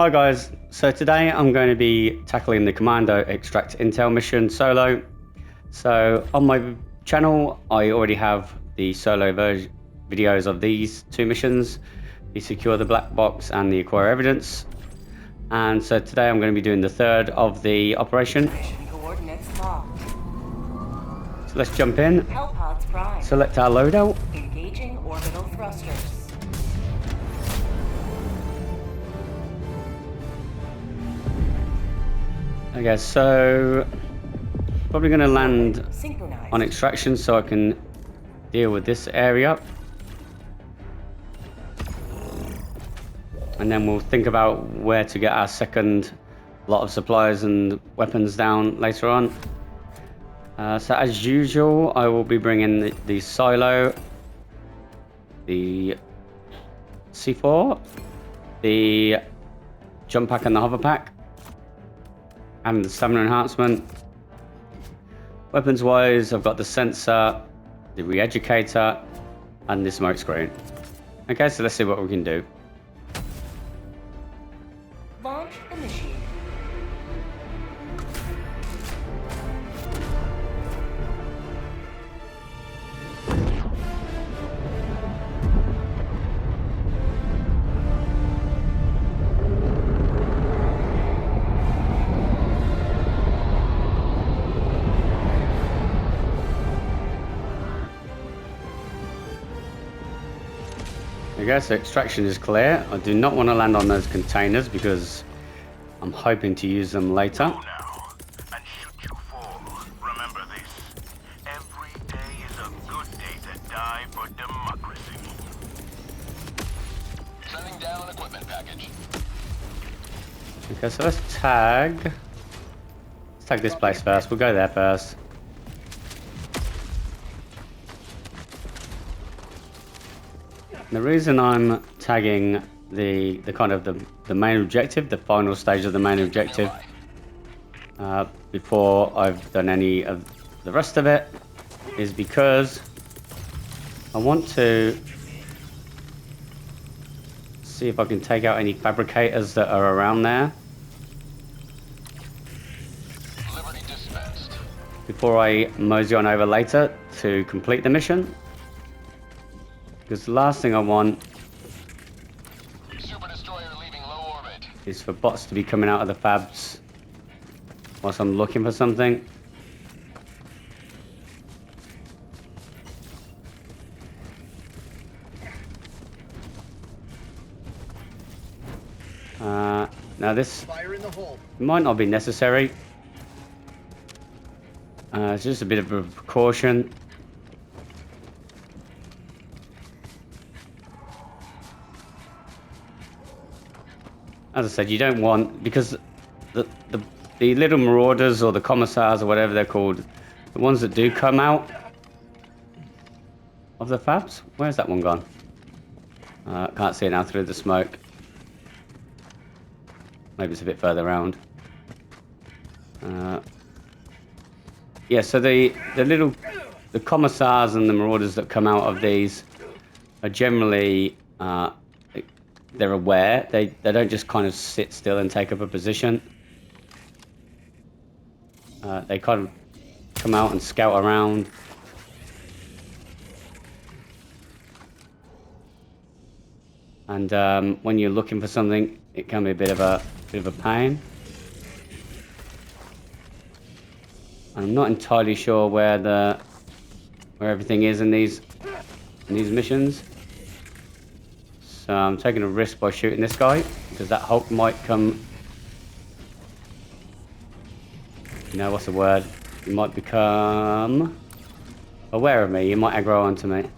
Hi guys, so today I'm going to be tackling the Commando extract intel mission solo. So on my channel I already have the solo videos of these two missions, the secure the black box and the acquire evidence. And so today I'm going to be doing the third of the operation. Mission coordinates locked. So let's jump in, Hellpods prime. select our loadout. Engaging orbital thrusters. Okay, so probably going to land Synchronized. on extraction so I can deal with this area. And then we'll think about where to get our second lot of supplies and weapons down later on. So as usual, I will be bringing the silo, the C4, the jump pack and the hover pack, and the stamina enhancement. Weapons wise, I've got the Censor, the Re-educator, and the Smokescreen. Okay, so let's see what we can do. Launch initiated. Okay, so extraction is clear. I do not want to land on those containers because I'm hoping to use them later. Go now and shoot you fall. Remember this. Every day is a good day to die for democracy. Sending down equipment package. Okay, so let's tag this place first. We'll go there first. The reason I'm tagging the kind of the main objective, the final stage of the main objective, before I've done any of the rest of it, is because I want to see if I can take out any fabricators that are around there before I mosey on over later to complete the mission. Because the last thing I want is for bots to be coming out of the fabs whilst I'm looking for something. Now this might not be necessary. It's just a bit of a precaution. As I said, you don't want, because the little marauders or the commissars or whatever they're called, the ones that do come out of the fabs. Where's that one gone? Can't see it now through the smoke. Maybe it's a bit further around. Yeah, so the commissars and the marauders that come out of these are generally they're aware. They don't just kind of sit still and take up a position. They kind of come out and scout around. And when you're looking for something, it can be a bit of a pain. I'm not entirely sure where everything is in these missions. So I'm taking a risk by shooting this guy, because that Hulk might come, you know, what's the word? He might become aware of me. He might aggro onto me.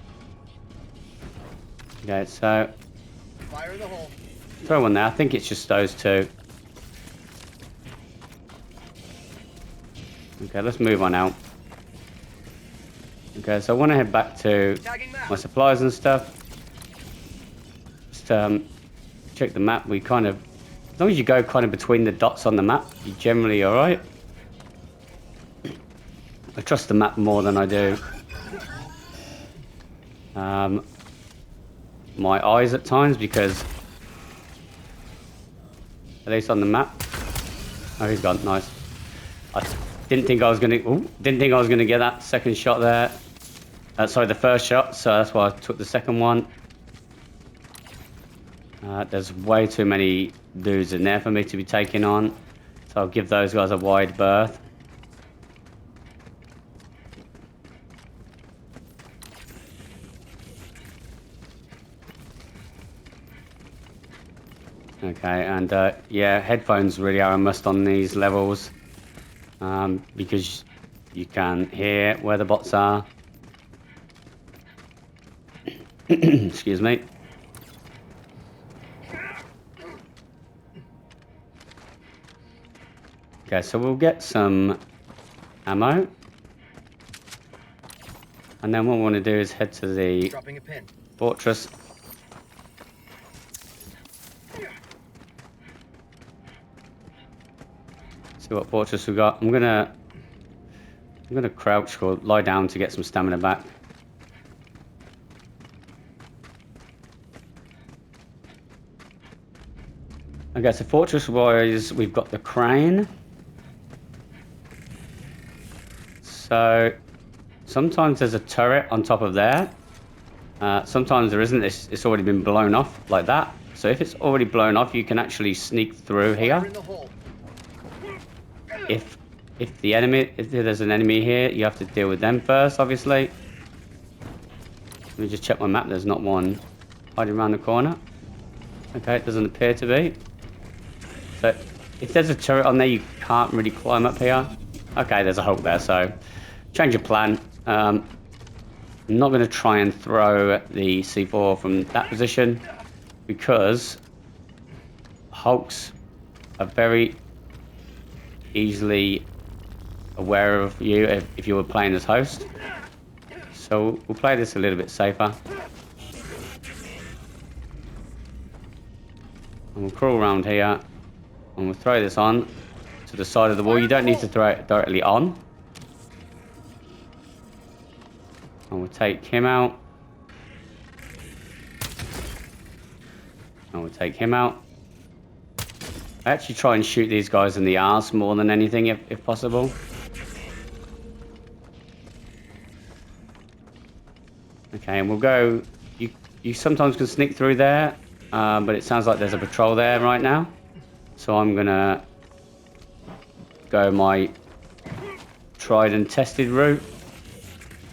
Okay, so fire in the hole. Throw one there. I think it's just those two. Okay, let's move on out. Okay, so I want to head back to my supplies and stuff. Just check the map. We kind of, as long as you go kind of between the dots on the map, you're generally alright. I trust the map more than I do my eyes at times, because At least on the map. Oh, he's gone. Nice. I didn't think I was gonna. Ooh, didn't think I was gonna get that second shot there. Sorry, the first shot. So that's why I took the second one. There's way too many dudes in there for me to be taking on. So I'll give those guys a wide berth. Okay, and yeah, headphones really are a must on these levels. Because you can hear where the bots are. Excuse me. Okay, so we'll get some ammo. And then what we want to do is head to the fortress. See what fortress we got. I'm gonna crouch or lie down to get some stamina back. Okay, so fortress-wise, we've got the crane. So sometimes there's a turret on top of there. Sometimes there isn't. It's already been blown off like that. So if it's already blown off, you can actually sneak through here. If there's an enemy here, you have to deal with them first, obviously. Let me just check my map. There's not one hiding around the corner. Okay, it doesn't appear to be. So if there's a turret on there, you can't really climb up here. Okay, there's a Hulk there, so change of plan. I'm not going to try and throw the C4 from that position because Hulks are very easily aware of you if you were playing as host. So we'll play this a little bit safer. And we'll crawl around here and we'll throw this on to the side of the wall. You don't need to throw it directly on. And we'll take him out. And we'll take him out. I actually try and shoot these guys in the arse more than anything if possible. Okay, and we'll go. You sometimes can sneak through there, but it sounds like there's a patrol there right now. So I'm gonna go my tried and tested route,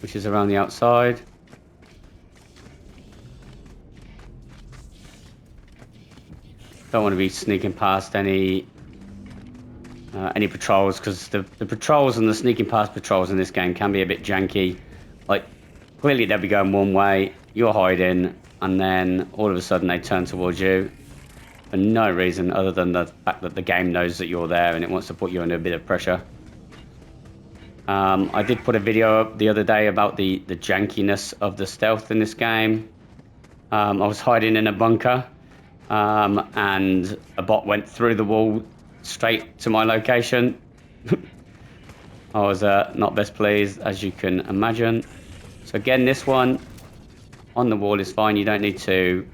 which is around the outside. Don't want to be sneaking past any patrols because the patrols and the sneaking past patrols in this game can be a bit janky. Like, clearly they'll be going one way, you're hiding, and then all of a sudden they turn towards you for no reason other than the fact that the game knows that you're there and it wants to put you under a bit of pressure. I did put a video up the other day about the jankiness of the stealth in this game. I was hiding in a bunker. And a bot went through the wall straight to my location. I was not best pleased, as you can imagine. So again, this one on the wall is fine. You don't need to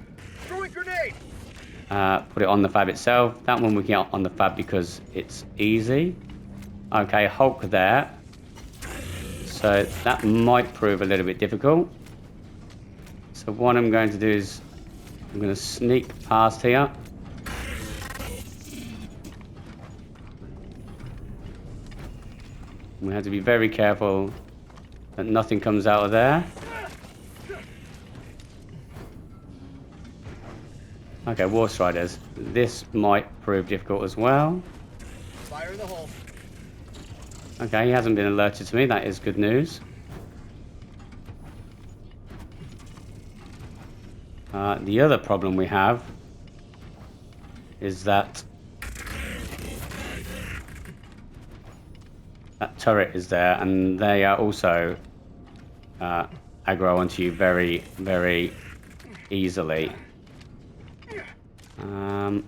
put it on the fab itself. That one we can get on the fab because it's easy. Okay, Hulk there. So that might prove a little bit difficult. So what I'm going to do is I'm going to sneak past here. We have to be very careful that nothing comes out of there. Okay, War Striders. This might prove difficult as well. Fire in the hole. Okay, he hasn't been alerted to me. That is good news. The other problem we have is that turret is there, and they are also aggro onto you very, very easily. So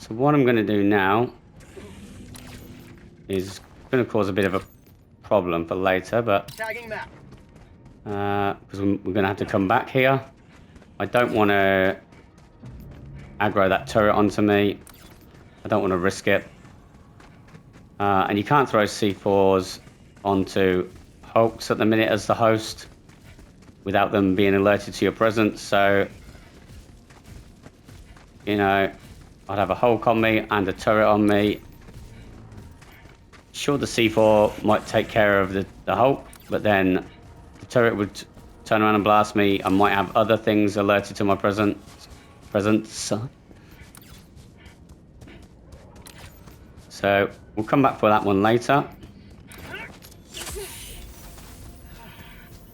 what I'm going to do now is going to cause a bit of a problem for later, but Tagging map. because we're going to have to come back here. I don't want to aggro that turret onto me. I don't want to risk it. And you can't throw C4s onto Hulks at the minute as the host without them being alerted to your presence. So, you know, I'd have a Hulk on me and a turret on me. Sure, the C4 might take care of the Hulk, but then the turret would turn around and blast me. I might have other things alerted to my presence. So we'll come back for that one later.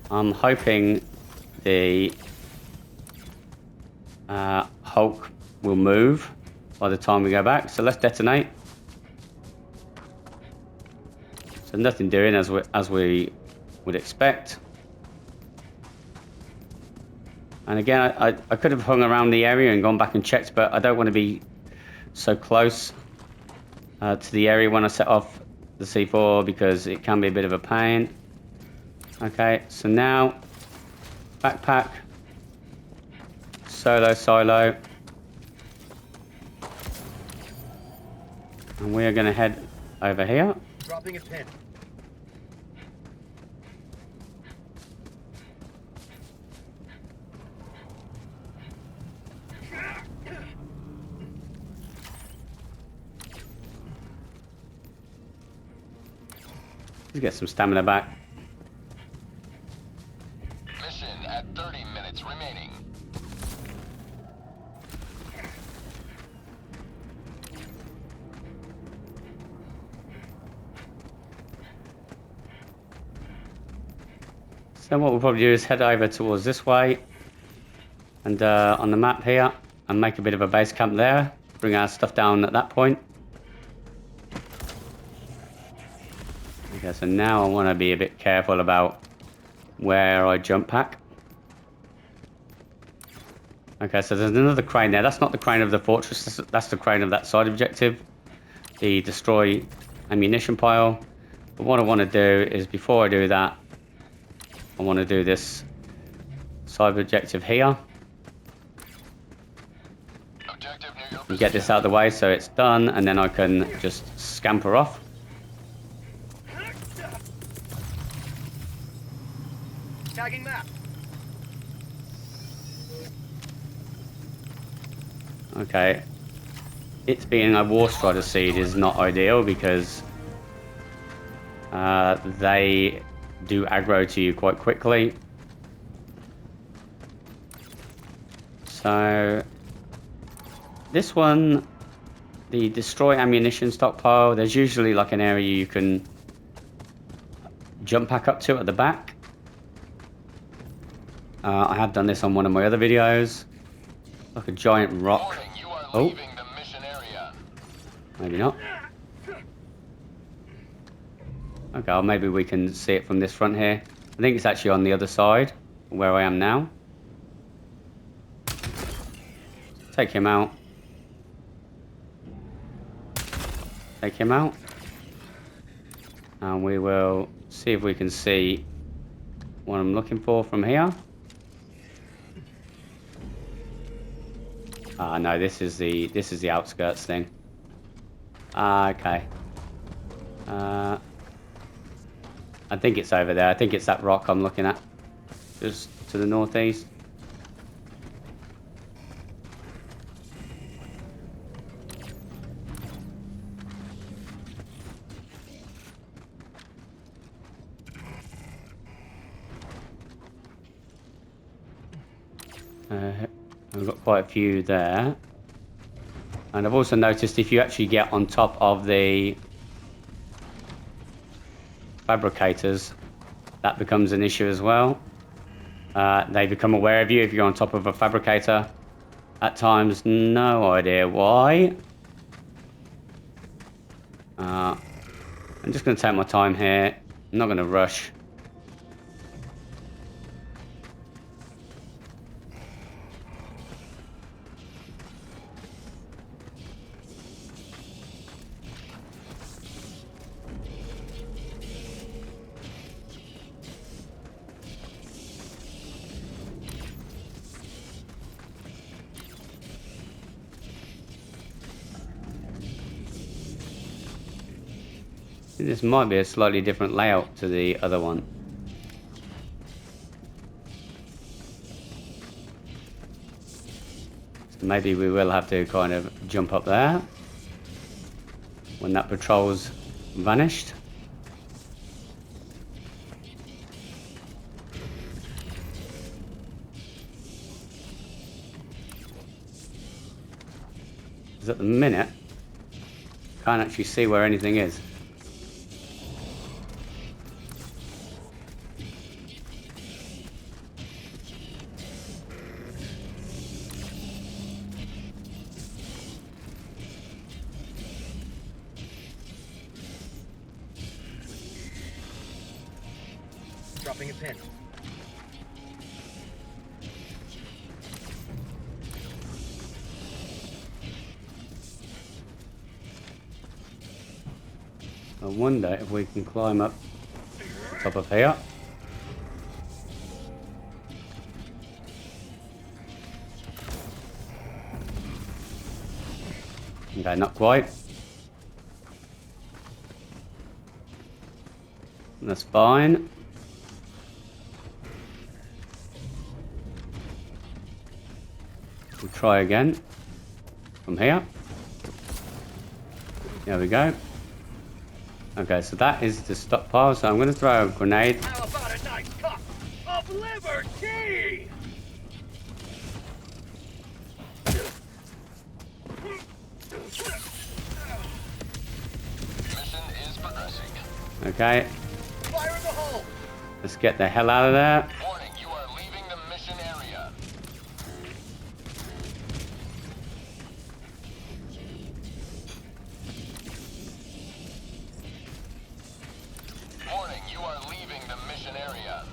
I'm hoping the Hulk will move by the time we go back. So let's detonate. So nothing doing as we would expect. And again, I could have hung around the area and gone back and checked, but I don't want to be so close to the area when I set off the C4 because it can be a bit of a pain. Okay, so now backpack, silo, and we are going to head over here. Dropping a pin. Let's get some stamina back. Mission at 30 minutes remaining. So what we'll probably do is head over towards this way and on the map here and make a bit of a base camp there. Bring our stuff down at that point. Okay, so now I want to be a bit careful about where I jump pack. Okay, so there's another crane there. That's not the crane of the fortress. That's the crane of that side objective. The destroy ammunition pile. But what I want to do is before I do that, I want to do this side objective here. Objective near your And get this out of the way so it's done, and then I can just scamper off. Tagging map. Okay. It being a War Strider seed is not ideal because they do aggro to you quite quickly. So this one, the destroy ammunition stockpile, there's usually like an area you can jump pack up to at the back. I have done this on one of my other videos. Like a giant rock. Warning, you are Oh, leaving the mission area. maybe not. Okay, well, maybe we can see it from this front here. I think it's actually on the other side, where I am now. Take him out. Take him out. And we will see if we can see what I'm looking for from here. Ah, no, this is the outskirts thing. Ah, okay. I think it's over there. I think it's that rock I'm looking at, just to the northeast. I've got quite a few there. And I've also noticed if you actually get on top of the fabricators, that becomes an issue as well. They become aware of you if you're on top of a fabricator. At times, no idea why. I'm just going to take my time here. I'm not going to rush. This might be a slightly different layout to the other one. So maybe we will have to kind of jump up there when that patrol's vanished. Because at the minute, can't actually see where anything is. Dropping a pin. I wonder if we can climb up top of here. Okay, not quite. That's fine. We'll try again from here. There we go. Okay, so that is the stockpile. So I'm going to throw a grenade. How about a nice cup of liberty? Mission is progressing. Okay, Fire in the hole. let's get the hell out of there. Warning, you are leaving the mission area. Warning, you are leaving the mission area.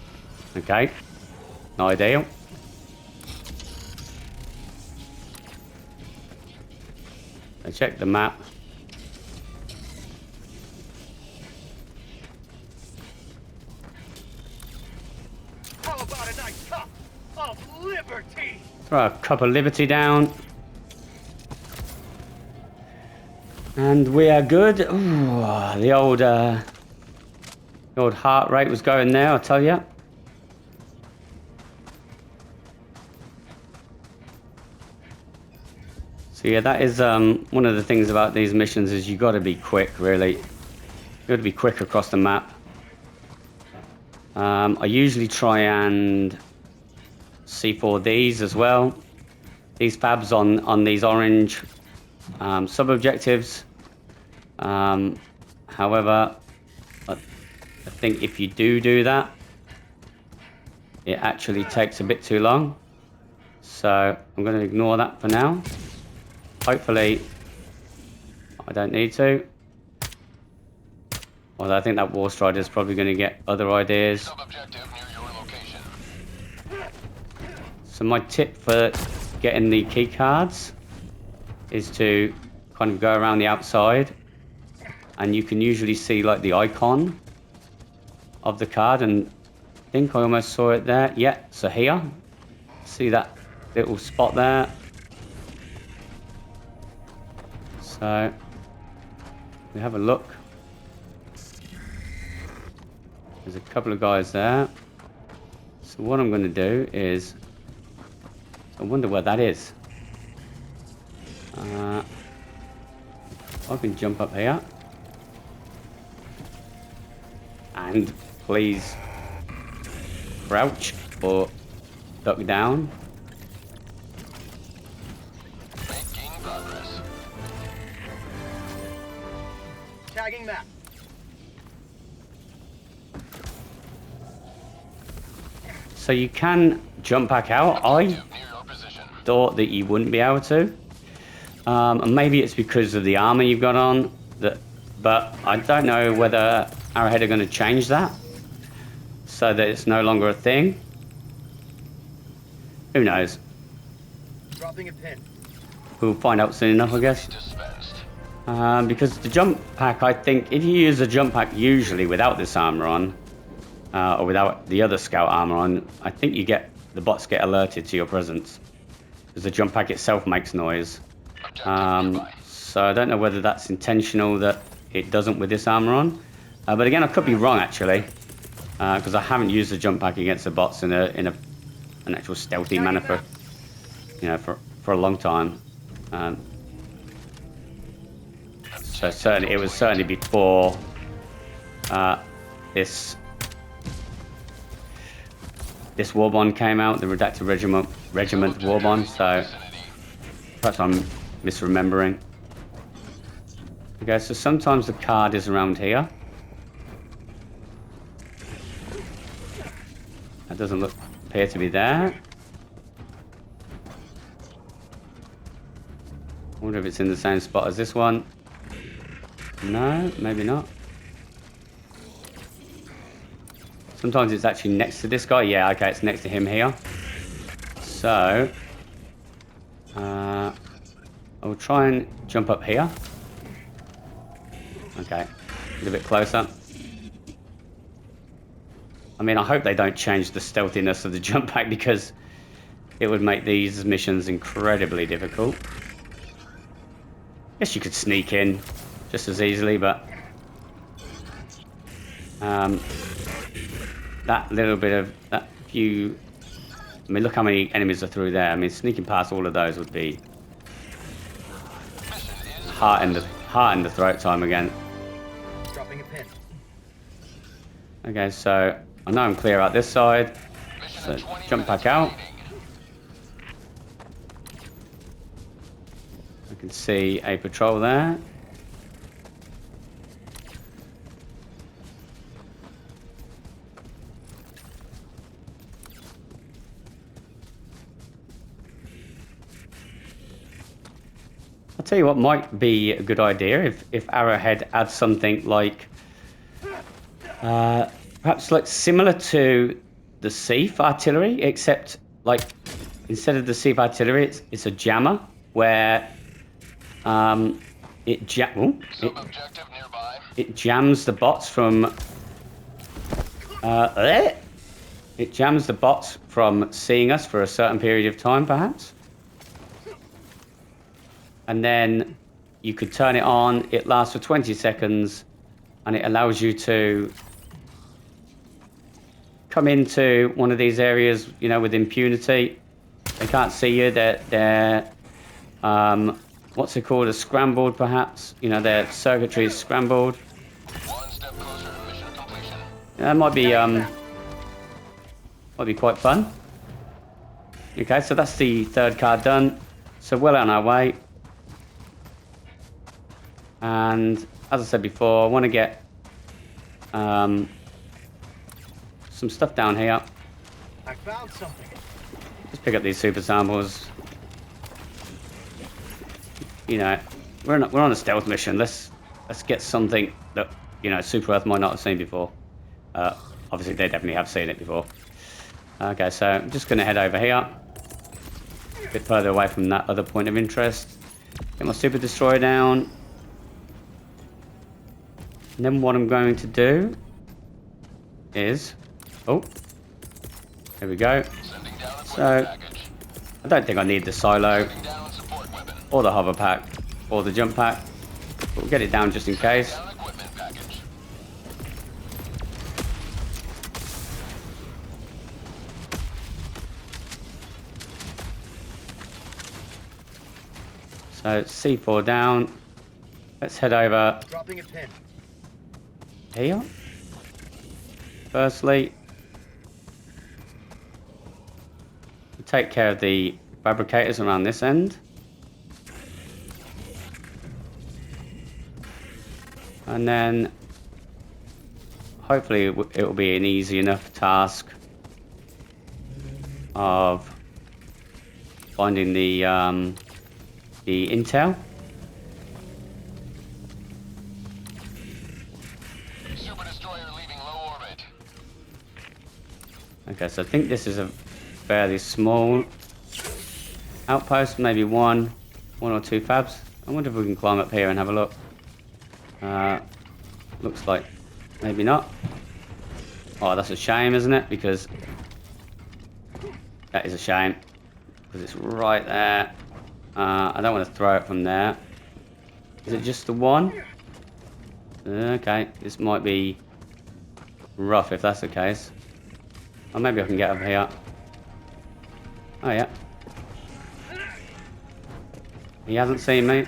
Okay, no ideal. I checked the map. How about a nice cup of liberty? Throw a cup of liberty down. And we are good. Ooh, the old heart rate was going there, I'll tell you. So yeah, that is one of the things about these missions is you got to be quick, really. You got to be quick across the map. I usually try and C4 these as well. These fabs on these orange sub-objectives. However, I think if you do that, it actually takes a bit too long. So I'm going to ignore that for now. Hopefully, I don't need to. Although I think that War Strider is probably going to get other ideas. Sub-objective near your location. So my tip for getting the key cards is to kind of go around the outside, and you can usually see like the icon of the card, and I think I almost saw it there. Yeah, so here, see that little spot there. So we have a look. There's a couple of guys there. So what I'm going to do is, I wonder where that is. I can jump up here. And please crouch or duck down. Making progress. Tagging map. So you can jump back out. I Near your position. thought that you wouldn't be able to. And maybe it's because of the armor you've got on. But I don't know whether Arrowhead are going to change that so that it's no longer a thing. Who knows? Dropping a pin. We'll find out soon enough, I guess. Dispensed. Because the jump pack, I think, if you use a jump pack usually without this armor on, or without the other scout armor on, I think the bots get alerted to your presence. Because the jump pack itself makes noise. Objective nearby. So I don't know whether that's intentional that it doesn't with this armor on. But again, I could be wrong actually, because I haven't used the jump pack against the bots in an actual stealthy manner for, you know, for a long time. So certainly, it was certainly before this Warbond came out, the Redacted Regiment Warbond. So perhaps I'm misremembering. Okay, so sometimes the card is around here. That doesn't appear to be there. I wonder if it's in the same spot as this one. No, maybe not. Sometimes it's actually next to this guy. Yeah, okay, it's next to him here. So, I will try and jump up here. Okay, a little bit closer. I mean, I hope they don't change the stealthiness of the jump pack, because it would make these missions incredibly difficult. Guess you could sneak in just as easily, but that little bit of that few. I mean, look how many enemies are through there. I mean, sneaking past all of those would be heart in the throat time again. Dropping a pin. Okay, so I know I'm clear out this side. So jump back out. I can see a patrol there. I'll tell you what might be a good idea if Arrowhead adds something like perhaps like similar to the Siege artillery, except like instead of the Siege artillery, it's a jammer where it jams the bots from it jams the bots from seeing us for a certain period of time, perhaps. And then you could turn it on, it lasts for 20 seconds, and it allows you to come into one of these areas, you know, with impunity. They can't see you, they're what's it called, a scrambled perhaps? You know, their circuitry is scrambled. One step closer to mission completion. That might be quite fun. Okay, so that's the third card done. So well on our way. And as I said before, I want to get some stuff down here. I found something. Just pick up these super samples. You know, we're on a stealth mission. Let's get something that, you know, Super Earth might not have seen before. Obviously, they definitely have seen it before. Okay, so I'm just going to head over here, a bit further away from that other point of interest. Get my super destroyer down. And then what I'm going to do is, oh, there we go. So I don't think I need the silo or the hover pack or the jump pack, but we'll get it down just in case. So C4 down. Let's head over Dropping a pin. here. Firstly, we'll take care of the fabricators around this end. And then hopefully it will be an easy enough task of finding the intel. Super destroyer leaving low orbit. Okay, so I think this is a fairly small outpost, maybe one or two fabs. I wonder if we can climb up here and have a look. Looks like maybe not. Oh, that's a shame, isn't it? Because that is a shame, because it's right there. I don't want to throw it from there. Is it just the one? Okay, this might be rough if that's the case. Or maybe I can get over here. Oh yeah. He hasn't seen me.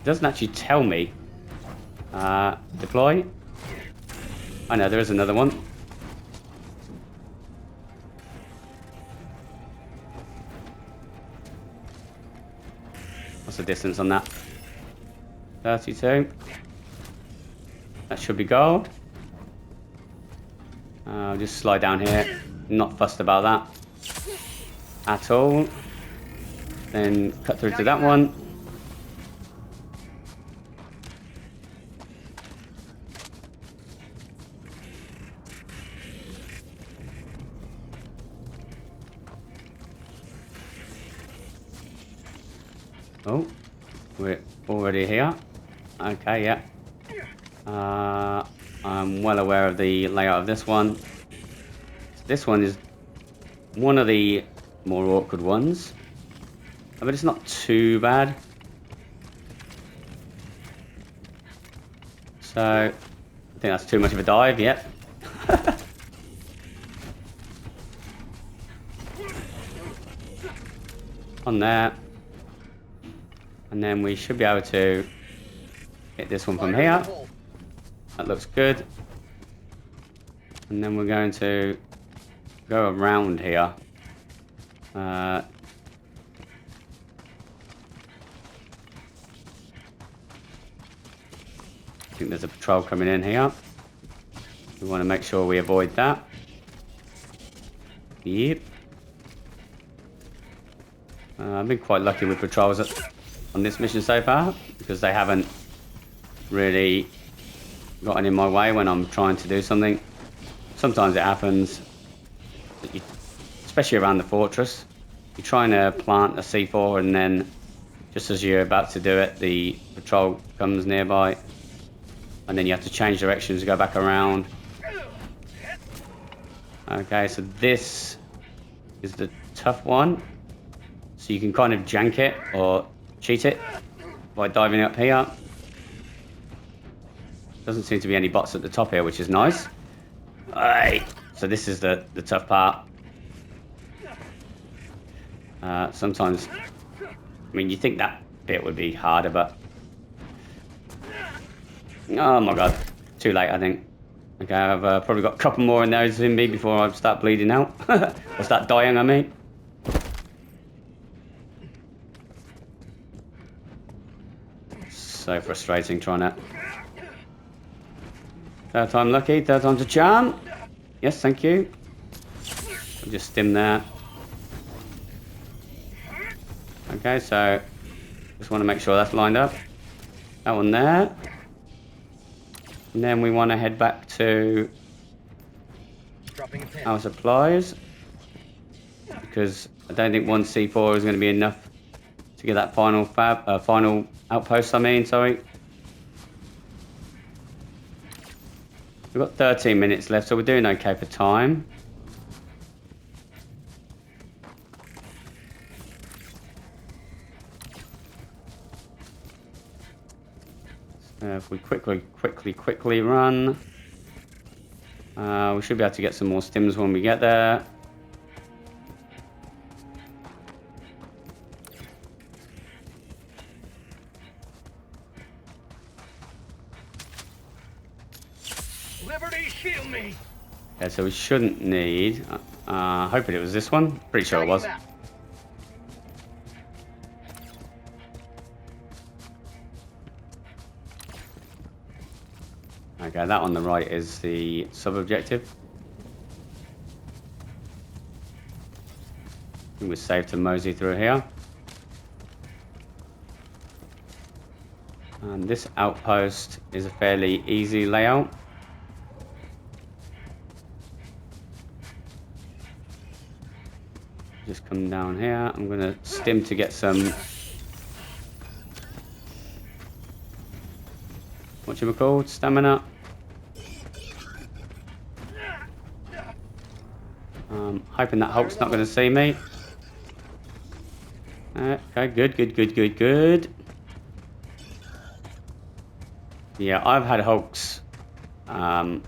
Doesn't actually tell me. Deploy. I know there is another one. What's the distance on that? 32. That should be gold. I'll just slide down here. Not fussed about that at all. Then cut through to that one. Oh, we're already here. Okay, yeah. I'm well aware of the layout of this one. This one is one of the more awkward ones, but it's not too bad. So, I think that's too much of a dive, yep. On there. And then we should be able to hit this one from here. That looks good. And then we're going to go around here. I think there's a patrol coming in here. We want to make sure we avoid that. Yep. I've been quite lucky with patrols on this mission so far, because they haven't really gotten in my way when I'm trying to do something. Sometimes it happens, especially around the fortress. You're trying to plant a C4 and then just as you're about to do it, the patrol comes nearby and then you have to change directions, go back around. Okay, so this is the tough one. So you can kind of jank it or cheat it by diving up here. Doesn't seem to be any bots at the top here, which is nice. Alright, so this is the tough part. Sometimes, I mean, you think that bit would be harder, but oh my god, too late, I think. Okay, I've probably got a couple more in those in me before I start bleeding out. Or start dying, I mean. So frustrating trying to... Third time lucky, third time's a charm. Yes, thank you. I'll just stim there. Okay, so just want to make sure that's lined up. That one there. And then we want to head back to our supplies, because I don't think one C4 is going to be enough to get that final final outpost. Sorry. We've got 13 minutes left, so we're doing okay for time. If we quickly run, we should be able to get some more stims when we get there. Liberty, shield me. Okay, so we shouldn't need. Hoping it was this one. Pretty sure it was. Okay, that on the right is the sub-objective. I think we're safe to mosey through here. And this outpost is a fairly easy layout. Just come down here. I'm going to stim to get some... whatchamacallit? Stamina. Hoping that Hulk's not going to see me. Okay, good. Yeah, I've had Hulks turn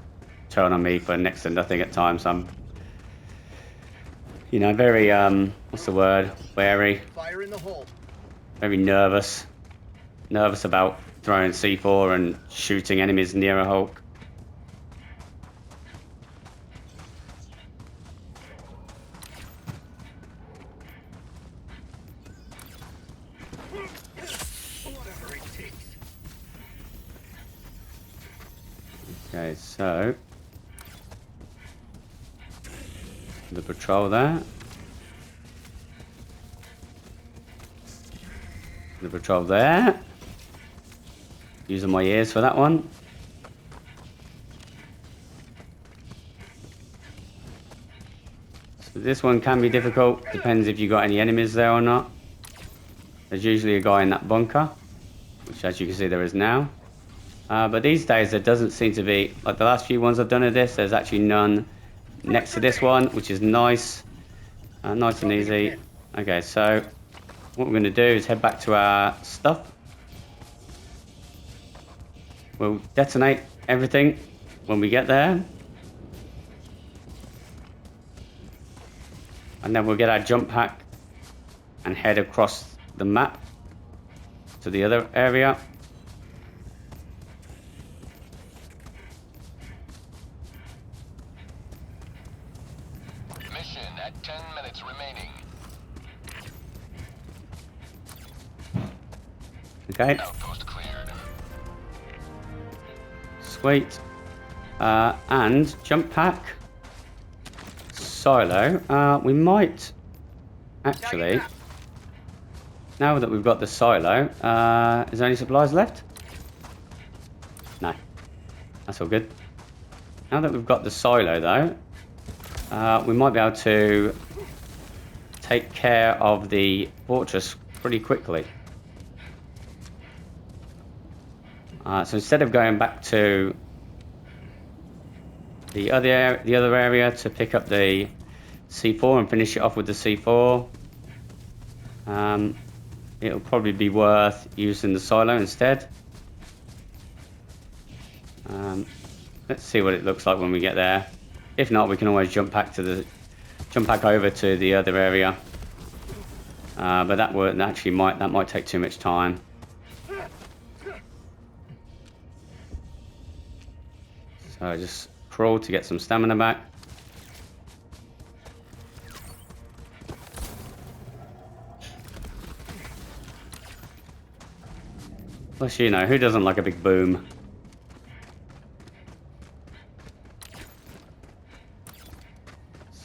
on me for next to nothing at times. I'm, you know, very what's the word? Wary, Fire in the hole. very nervous. Nervous about throwing C4 and shooting enemies near a Hulk. Whatever it takes. Okay, so the patrol there. The patrol there. Using my ears for that one. So this one can be difficult. Depends if you got any enemies there or not. There's usually a guy in that bunker, which as you can see there is now. But these days there doesn't seem to be, like the last few ones I've done of this, there's actually none next to this one, which is nice. Nice and easy. Okay, so what we're going to do is head back to our stuff. We'll detonate everything when we get there. And then we'll get our jump pack and head across the map to the other area. Mission at 10 minutes remaining. Okay. Outpost cleared. Sweet. And jump pack. Silo. We might actually, now that we've got the silo, is there any supplies left? No. That's all good. Now that we've got the silo though, we might be able to take care of the fortress pretty quickly. So instead of going back to the other area to pick up the C4 and finish it off with the C4, it'll probably be worth using the silo instead. Let's see what it looks like when we get there. If not, we can always jump back over to the other area. But that might take too much time. So just crawl to get some stamina back. Plus, you know, who doesn't like a big boom?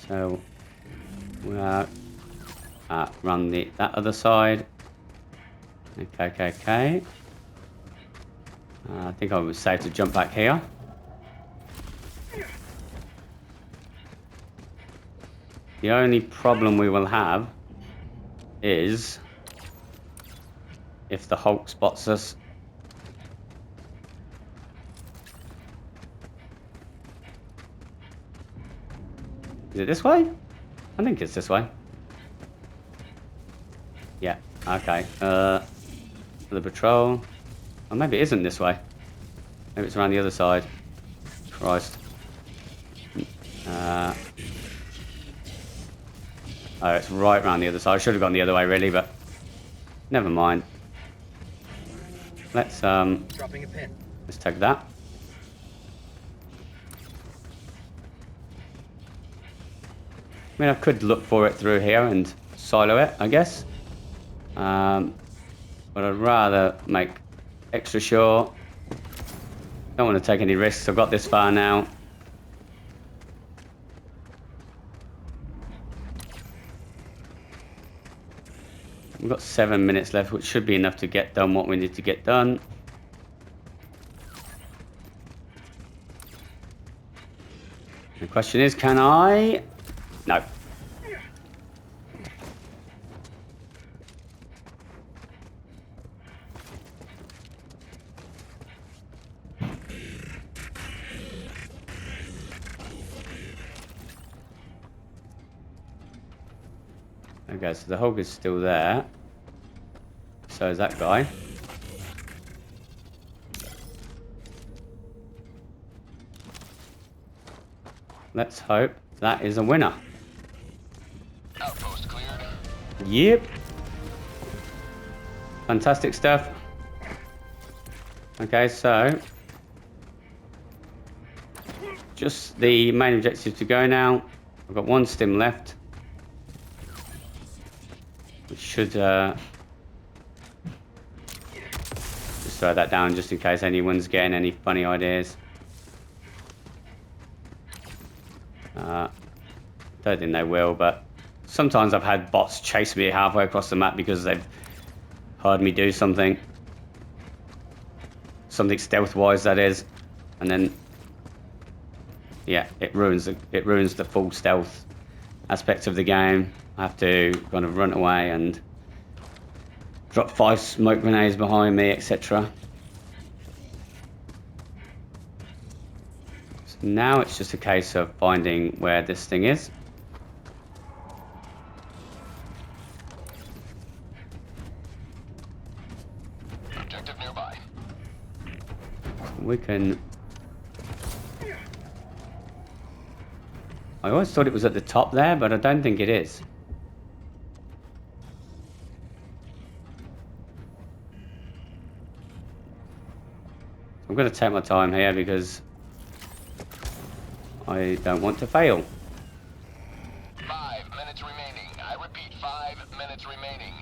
So we'll run that other side. Okay. I think I was safe to jump back here. The only problem we will have is if the Hulk spots us. Is it this way? I think it's this way. Yeah, okay. The patrol. Or maybe it isn't this way. Maybe it's around the other side. Christ. Oh, it's right around the other side. I should have gone the other way, really, but never mind. Let's Dropping a pin. let's take that. I mean, I could look for it through here and silo it, I guess. But I'd rather make extra sure. Don't want to take any risks. I've got this far now. We've got 7 minutes left, which should be enough to get done what we need to get done. The question is, can I? No. Okay, so the Hulk is still there. So is that guy. let's hope that is a winner. Outpost cleared. Yep. Fantastic stuff. Okay, so just the main objective to go now. I've got one stim left, which should just throw that down just in case anyone's getting any funny ideas. Don't think they will, but sometimes I've had bots chase me halfway across the map because they've heard me do something stealth-wise, that is, and then yeah, it ruins the full stealth aspect of the game. I have to kind of run away and drop 5 smoke grenades behind me, etc. So now it's just a case of finding where this thing is. Objective nearby. We can... I always thought it was at the top there, but I don't think it is. I'm going to take my time here because I don't want to fail. 5 minutes remaining. I repeat, 5 minutes remaining.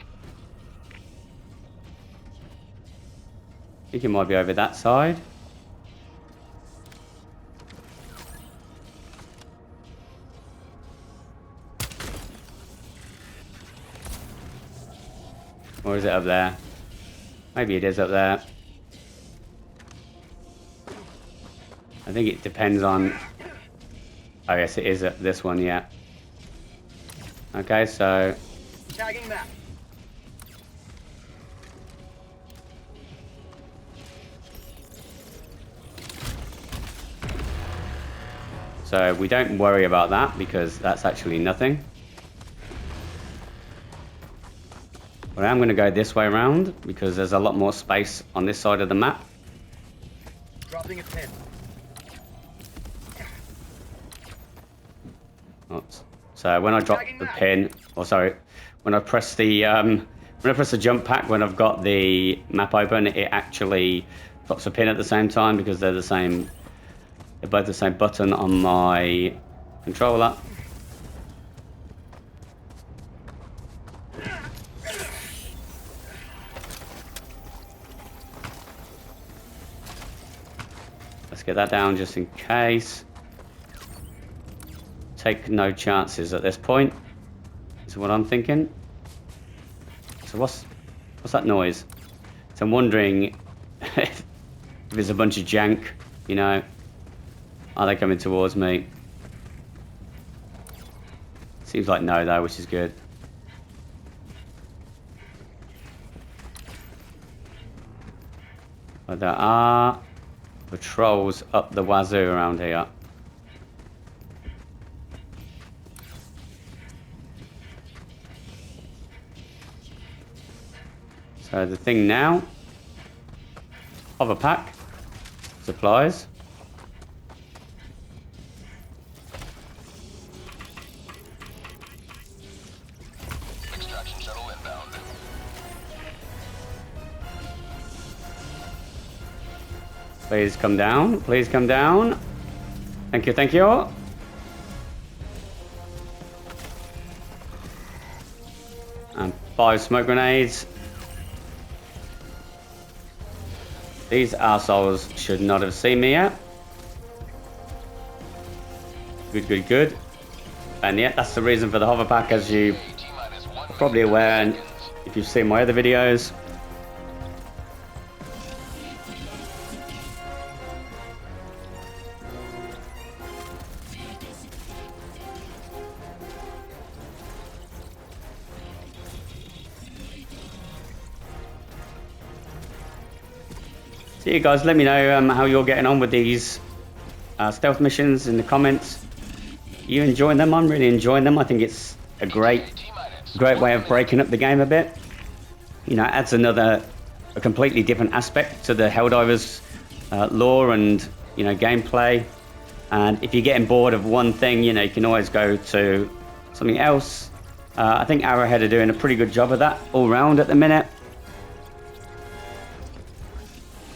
I think it might be over that side. Or is it up there? Maybe it is up there. I think it depends on... Oh yes, it is at this one, yeah. Okay, so... Tagging map. So we don't worry about that because that's actually nothing. But I'm going to go this way around because there's a lot more space on this side of the map. Dropping a pin. Oops. So when I drop the pin, or sorry, when I press the jump pack, when I've got the map open, it actually drops a pin at the same time because they're both the same button on my controller. Let's get that down just in case. Take no chances at this point, is what I'm thinking. So what's that noise? So I'm wondering if there's a bunch of jank, you know. Are they coming towards me? Seems like no though, which is good. But there are patrols up the wazoo around here. So the thing now, hover pack, supplies. Extraction shuttle inbound. Please come down, please come down. Thank you, thank you. And 5 smoke grenades. These arseholes should not have seen me yet. Good, good, good. And yeah, that's the reason for the hover pack, as you're probably aware, and if you've seen my other videos. So you guys, let me know how you're getting on with these stealth missions in the comments. You enjoying them? I'm really enjoying them. I think it's a great way of breaking up the game a bit. You know, it adds a completely different aspect to the Helldivers lore and, you know, gameplay. And if you're getting bored of one thing, you know, you can always go to something else. I think Arrowhead are doing a pretty good job of that all round at the minute,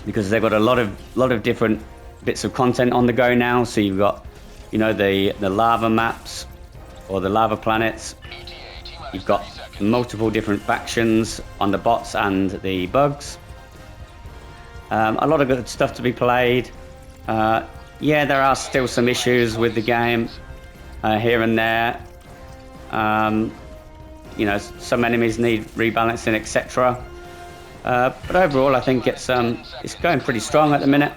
because they've got a lot of different bits of content on the go now. So you've got, you know, the lava maps or the lava planets. You've got multiple different factions on the bots and the bugs. A lot of good stuff to be played. Yeah, there are still some issues with the game here and there. You know, some enemies need rebalancing, etc. But overall, I think it's going pretty strong at the minute.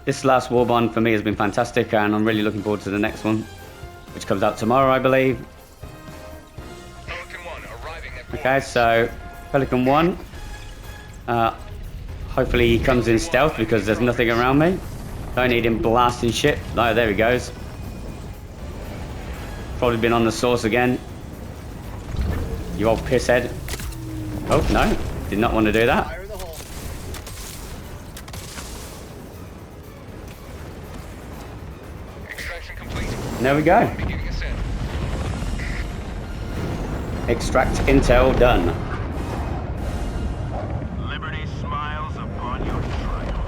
This last Warbond for me has been fantastic, and I'm really looking forward to the next one, which comes out tomorrow, I believe. Okay, so Pelican 1. Hopefully he comes in stealth because there's nothing around me. Don't need him blasting shit. Oh, there he goes. Probably been on the source again. You old pisshead. Oh, no. Did not want to do that. There we go. Extract intel done. Liberty smiles upon your trial.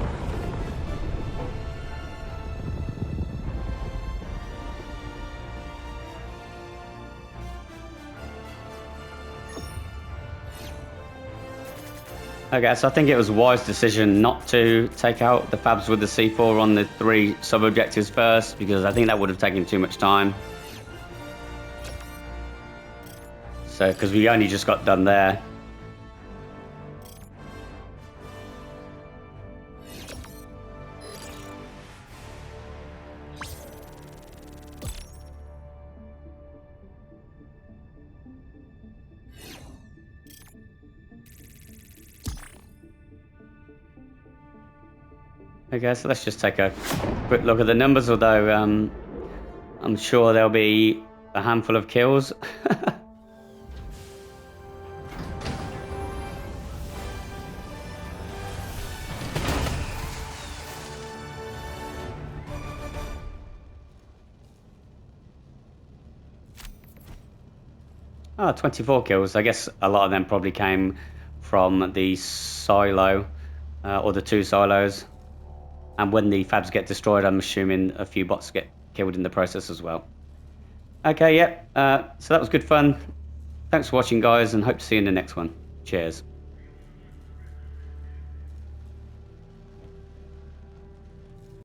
Okay, so I think it was a wise decision not to take out the fabs with the C4 on the 3 sub-objectives first, because I think that would have taken too much time. So, because we only just got done there. Okay, so let's just take a quick look at the numbers, although I'm sure there'll be a handful of kills. Oh, 24 kills. I guess a lot of them probably came from the silo, or the 2 silos. And when the fabs get destroyed, I'm assuming a few bots get killed in the process as well. Okay, yep. So that was good fun. Thanks for watching, guys, and hope to see you in the next one. Cheers.